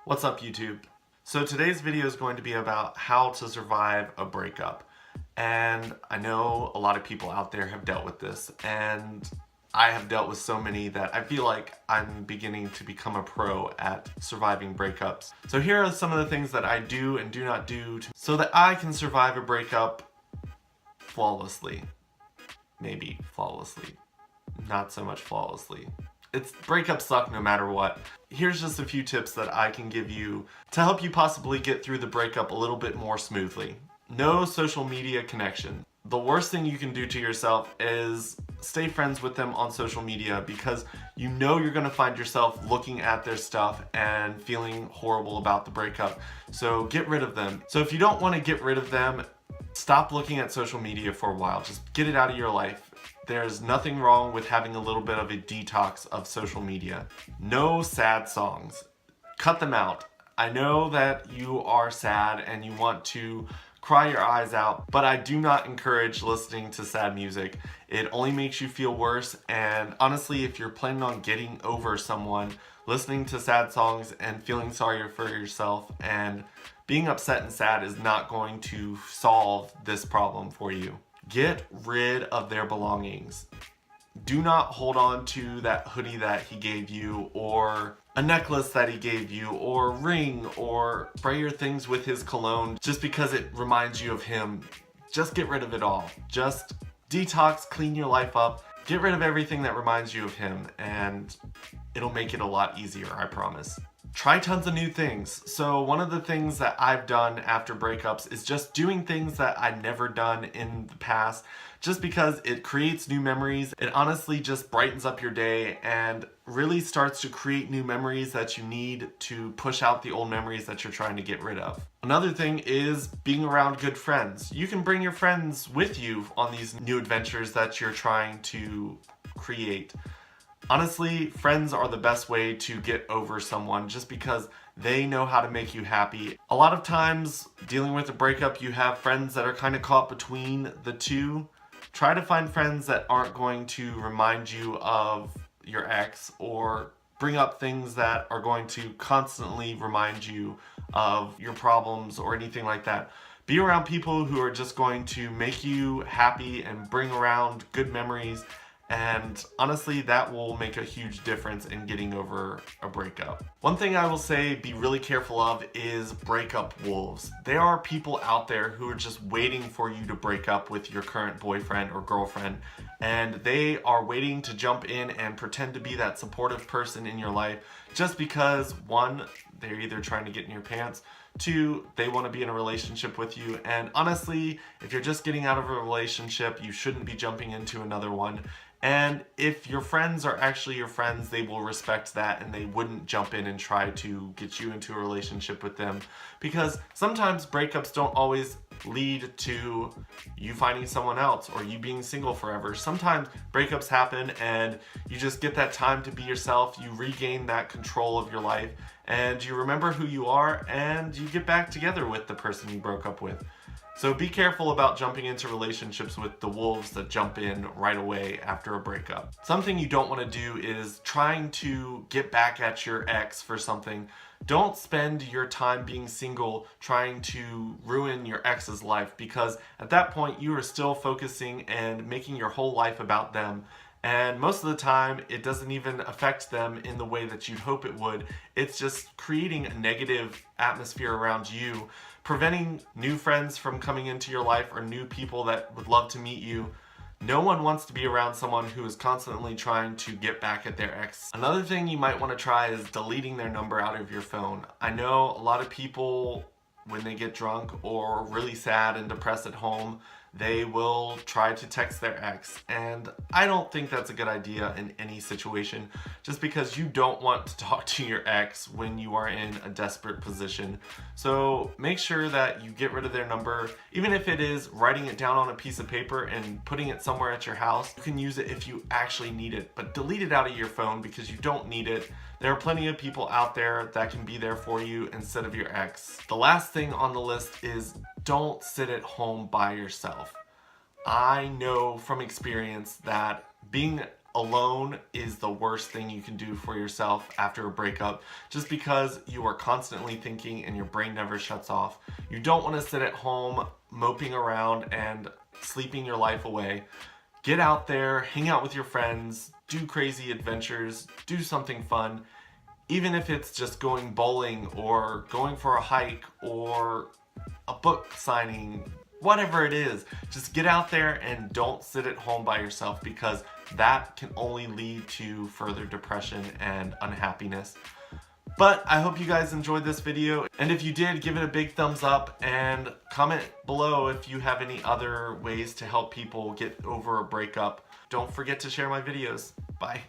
What's up, YouTube? So today's video is going to be about how to survive a breakup. And I know a lot of people out there have dealt with this, and I have dealt with so many that I feel like I'm beginning to become a pro at surviving breakups. So here are some of the things that I do and do not do so that I can survive a breakup flawlessly. Maybe flawlessly. Not so much flawlessly. Breakups suck no matter what. Here's just a few tips that I can give you to help you possibly get through the breakup a little bit more smoothly. No social media connection. The worst thing you can do to yourself is stay friends with them on social media, because you know you're going to find yourself looking at their stuff and feeling horrible about the breakup. So get rid of them. So if you don't want to get rid of them, stop looking at social media for a while. Just get it out of your life. There's nothing wrong with having a little bit of a detox of social media. No sad songs. Cut them out. I know that you are sad and you want to cry your eyes out, but I do not encourage listening to sad music. It only makes you feel worse, and honestly, if you're planning on getting over someone, listening to sad songs and feeling sorry for yourself and being upset and sad is not going to solve this problem for you. Get rid of their belongings. Do not hold on to that hoodie that he gave you, or a necklace that he gave you, or ring, or spray your things with his cologne just because it reminds you of him. Just get rid of it all. Just detox, clean your life up, get rid of everything that reminds you of him, and it'll make it a lot easier, I promise. Try tons of new things. So one of the things that I've done after breakups is just doing things that I'd never done in the past, just because it creates new memories. It honestly just brightens up your day and really starts to create new memories that you need to push out the old memories that you're trying to get rid of. Another thing is being around good friends. You can bring your friends with you on these new adventures that you're trying to create. Honestly, friends are the best way to get over someone, just because they know how to make you happy. A lot of times, dealing with a breakup, you have friends that are kind of caught between the two. Try to find friends that aren't going to remind you of your ex or bring up things that are going to constantly remind you of your problems or anything like that. Be around people who are just going to make you happy and bring around good memories. And honestly, that will make a huge difference in getting over a breakup. One thing I will say, be really careful of, is breakup wolves. There are people out there who are just waiting for you to break up with your current boyfriend or girlfriend, and they are waiting to jump in and pretend to be that supportive person in your life just because, one, they're either trying to get in your pants, two, they want to be in a relationship with you. And honestly, if you're just getting out of a relationship, you shouldn't be jumping into another one. And if your friends are actually your friends, they will respect that and they wouldn't jump in and try to get you into a relationship with them. Because sometimes breakups don't always lead to you finding someone else or you being single forever. Sometimes breakups happen and you just get that time to be yourself, you regain that control of your life, and you remember who you are, and you get back together with the person you broke up with. So be careful about jumping into relationships with the wolves that jump in right away after a breakup. Something you don't want to do is trying to get back at your ex for something. Don't spend your time being single trying to ruin your ex's life, because at that point you are still focusing and making your whole life about them. And most of the time, it doesn't even affect them in the way that you'd hope it would. It's just creating a negative atmosphere around you, preventing new friends from coming into your life or new people that would love to meet you. No one wants to be around someone who is constantly trying to get back at their ex. Another thing you might want to try is deleting their number out of your phone. I know a lot of people, when they get drunk or really sad and depressed at home, they will try to text their ex, and I don't think that's a good idea in any situation, just because you don't want to talk to your ex when you are in a desperate position. So make sure that you get rid of their number, even if it is writing it down on a piece of paper and putting it somewhere at your house. You can use it if you actually need it, but delete it out of your phone because you don't need it. There are plenty of people out there that can be there for you instead of your ex. The last thing on the list is don't sit at home by yourself. I know from experience that being alone is the worst thing you can do for yourself after a breakup, just because you are constantly thinking and your brain never shuts off. You don't want to sit at home moping around and sleeping your life away. Get out there, hang out with your friends, do crazy adventures, do something fun. Even if it's just going bowling or going for a hike or a book signing, whatever it is, just get out there and don't sit at home by yourself, because that can only lead to further depression and unhappiness. But I hope you guys enjoyed this video, and if you did, give it a big thumbs up and comment below if you have any other ways to help people get over a breakup. Don't forget to share my videos. Bye.